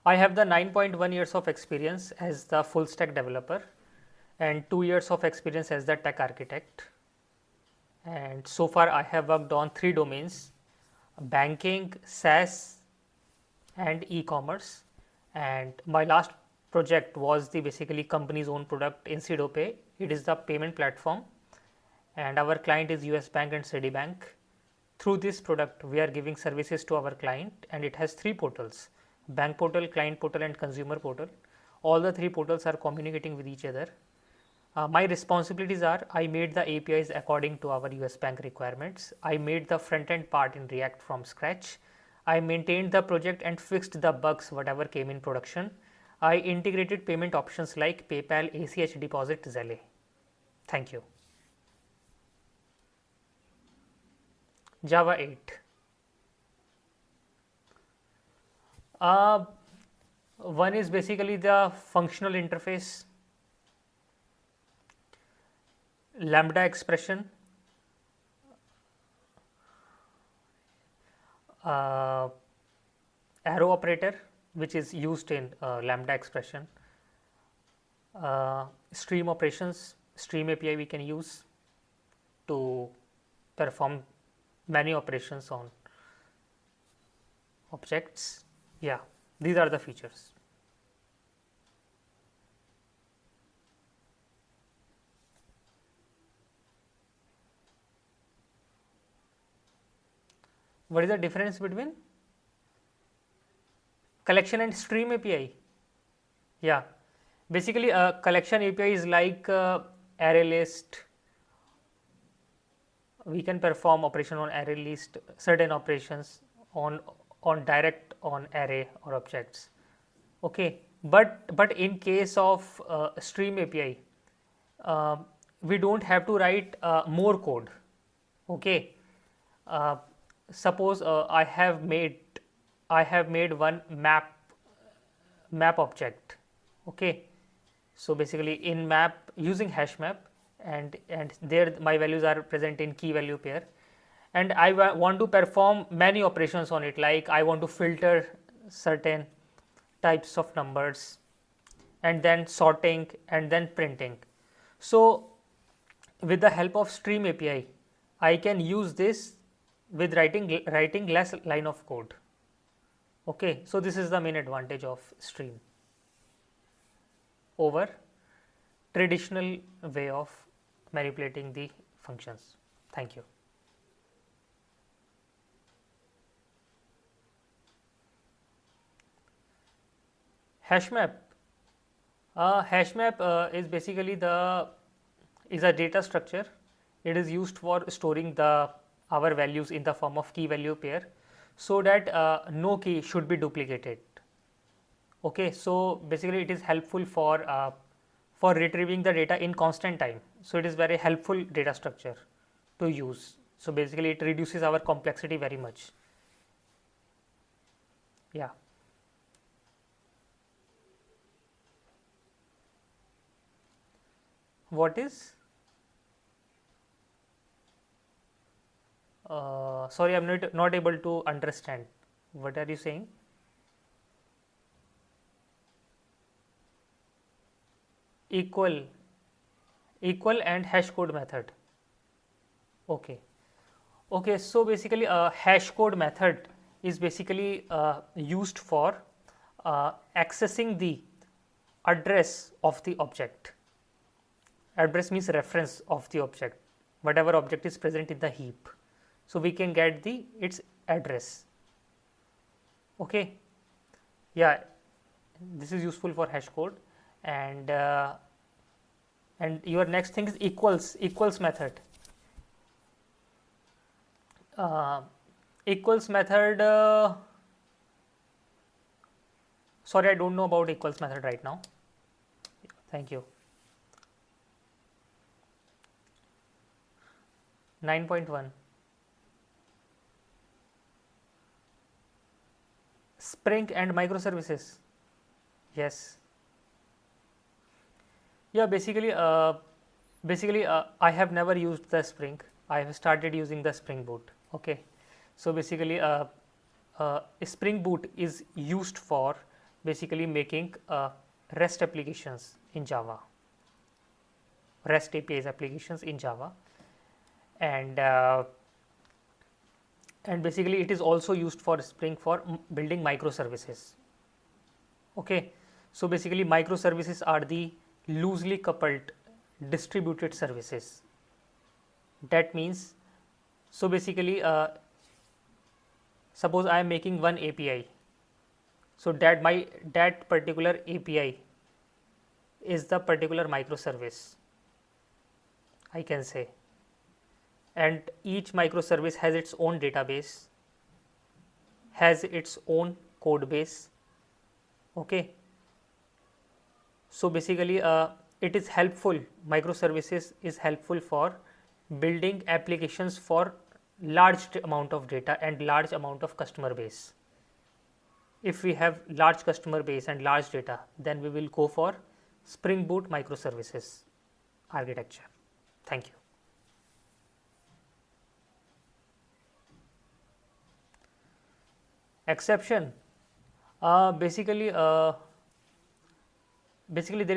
I have the 9.1 years of experience as the full stack developer and 2 years of experience as the tech architect. And so far I have worked on 3 domains: banking, SaaS and e-commerce. And my last project was the basically company's own product, InsidoPay. It is the payment platform and our client is US Bank and Citibank. Through this product we are giving services to our client, and it has 3 portals: bank portal, client portal and consumer portal. All the 3 portals are communicating with each other. My responsibilities are: I made the APIs according to our US Bank requirements. I made the front end part in React from scratch. I maintained the project and fixed the bugs whatever came in production. I integrated payment options like PayPal, ACH deposit, Zelle. Thank you. Java 8. One is basically the functional interface, lambda expression, arrow operator which is used in lambda expression, stream operations, stream API we can use to perform many operations on objects. Yeah, these are the features. What is the difference between collection and stream API? Yeah, basically collection API is like array list. We can perform operation on array list, certain operations on direct on array or objects. Okay, but in case of stream API, we don't have to write more code. Okay, suppose I have made one map object. Okay, so basically in map using hash map, and there my values are present in key value pair, and I want to perform many operations on it, like I want to filter certain types of numbers and then sorting and then printing. So with the help of stream API I can use this with writing less line of code. Okay, so this is the main advantage of stream over traditional way of manipulating the functions. Thank you. Hash map. Hash map is basically is a data structure. It is used for storing our values in the form of key value pair, so that no key should be duplicated. Okay, so basically it is helpful for retrieving the data in constant time. So it is very helpful data structure to use. So basically it reduces our complexity very much. Yeah. What is? Sorry, I'm not able to understand. What are you saying? Equal and hash code method. Okay. Okay, so basically a hash code method is basically used for accessing the address of the object. Address means reference of the object, whatever object is present in the heap. So we can get its address. Okay, yeah, this is useful for hash code. And your next thing is equals method. Equals method, sorry, I don't know about equals method right now. Thank you. 9.1. Spring and microservices. Yes. Yeah, basically I have never used the Spring. I have started using the Spring Boot. Okay, so basically Spring Boot is used for basically making REST applications in Java, REST APIs applications in Java, and basically it is also used for Spring for building microservices. Okay, so basically microservices are the loosely coupled distributed services. That means, so basically suppose I am making one API, so that particular API is the particular microservice, I can say, and each microservice has its own database, has its own code base. Okay, so basically it is helpful, microservices is helpful for building applications for large amount of data and large amount of customer base. If we have large customer base and large data, then we will go for Spring Boot microservices architecture. Thank you. Exception, basically there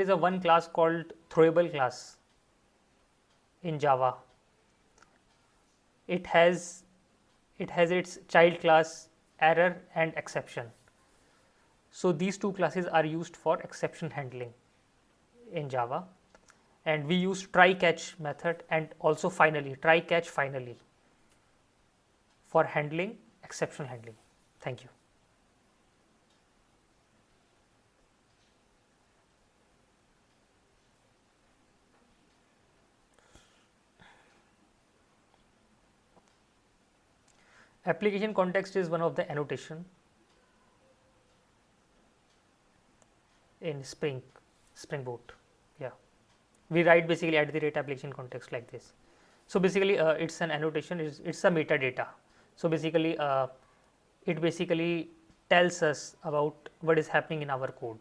is a one class called throwable class in Java. It has its child class error and exception. So these two classes are used for exception handling in Java, and we use try catch method and also finally try catch finally for handling exception handling. Thank you. Application context is one of the annotation in Spring Boot. Yeah, we write basically at the rate application context like this. So basically it's an annotation, it's a metadata. So basically it basically tells us about what is happening in our code.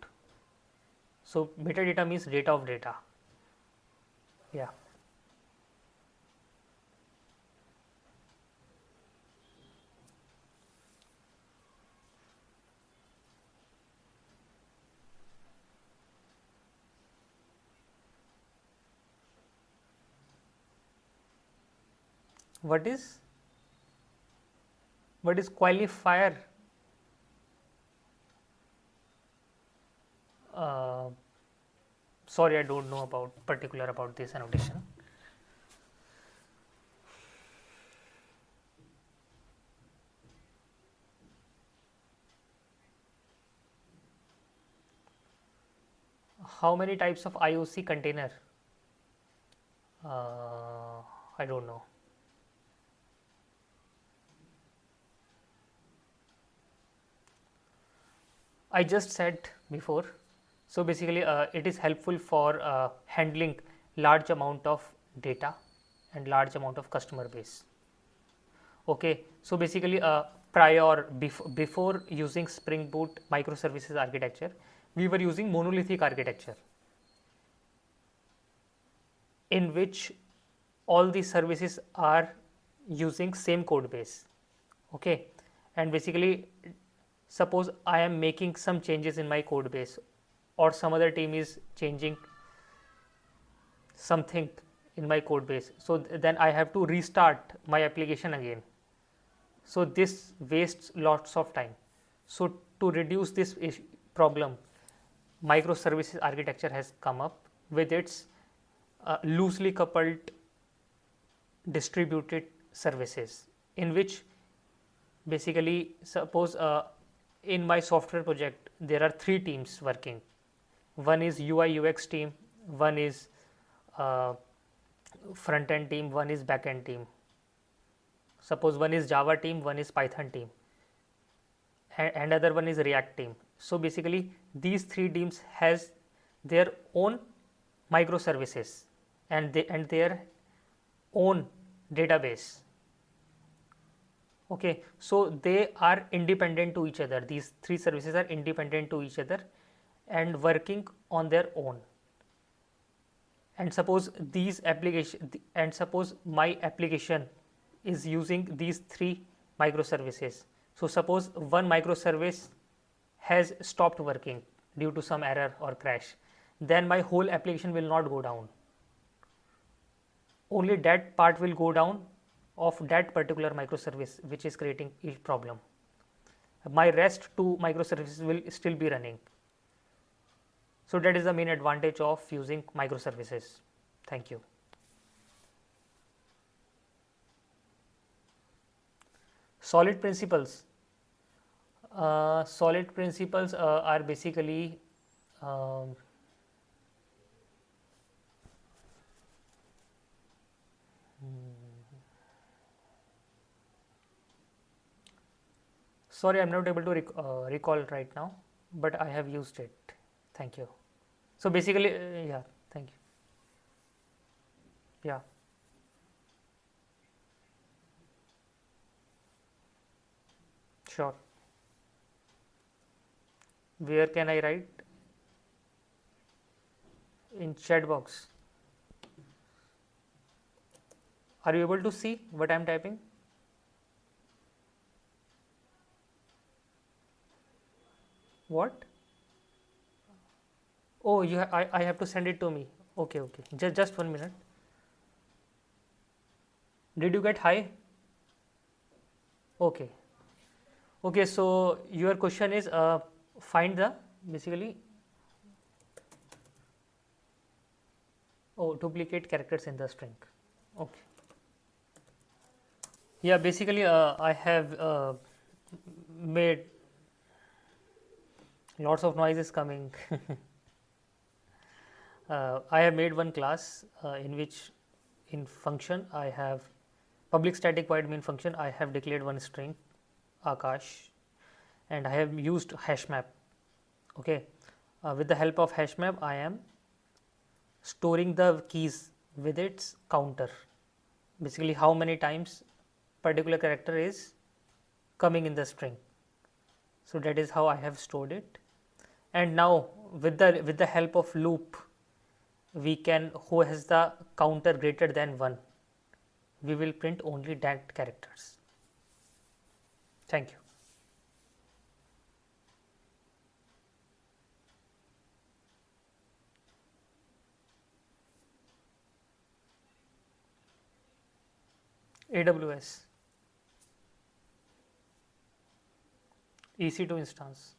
So metadata means data of data. Yeah. What is qualifier? Sorry, I don't know about this annotation. How many types of IOC container? I don't know. I just said before. So basically it is helpful for handling large amount of data and large amount of customer base. Okay, so basically before using Spring Boot microservices architecture, we were using monolithic architecture in which all the services are using same code base. Okay, and basically suppose I am making some changes in my code base, or some other team is changing something in my code base, so then I have to restart my application again. So this wastes lots of time. So to reduce this problem, microservices architecture has come up with its loosely coupled distributed services, in which basically suppose in my software project there are 3 teams working. One is UI UX team, one is front end team, one is back end team. Suppose one is Java team, one is Python team, and another one is React team. So basically these 3 teams has their own microservices and their own database. Okay, so they are independent to each other. These 3 services are independent to each other and working on their own. And suppose my application is using these 3 microservices. So suppose one microservice has stopped working due to some error or crash, then my whole application will not go down. Only that part will go down of that particular microservice which is creating a problem. My rest two microservices will still be running. So that is the main advantage of using microservices. Thank you. Solid principles. Solid principles are basically um, sorry, I am not able to recall right now, but I have used it. Thank you. So basically, yeah, thank you. Yeah, sure. Where can I write? In chat box. Are you able to see what I am typing? What? Oh, I have to send it to me. Okay, okay. Just 1 minute. Did you get high? Okay. Okay, so your question is find the basically duplicate characters in the string. Okay. Yeah, basically I have made lots of noise is coming. I have made one class in which in function I have public static void main function. I have declared one string Akash and I have used hash map. Okay, with the help of hash map I am storing the keys with its counter, basically how many times particular character is coming in the string. So that is how I have stored it. And now with the help of loop we can, who has the counter greater than 1, we will print only that characters. Thank you. AWS EC2 instance.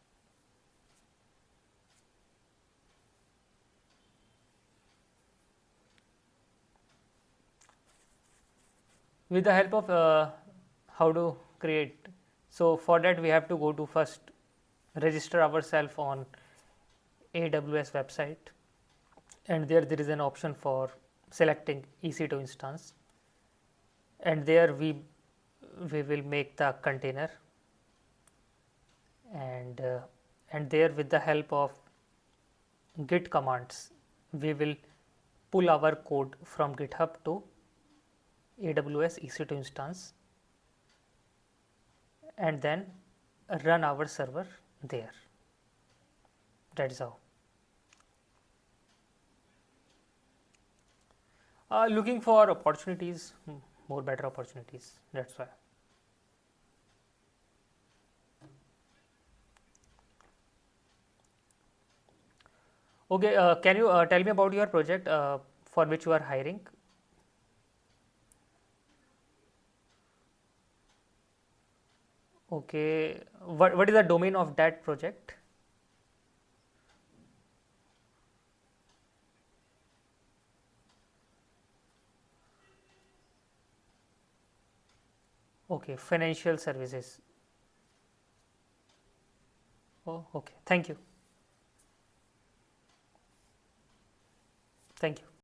With the help of how to create, so for that we have to go to first register ourselves on AWS website, and there is an option for selecting EC2 instance, and there we will make the container, and there with the help of git commands we will pull our code from GitHub to AWS EC2 instance and then run our server there. That is how. Looking for opportunities, more better opportunities. That's why. Okay, can you tell me about your project for which you are hiring? Okay, what is the domain of that project? Okay, financial services. Oh, okay. Thank you. Thank you.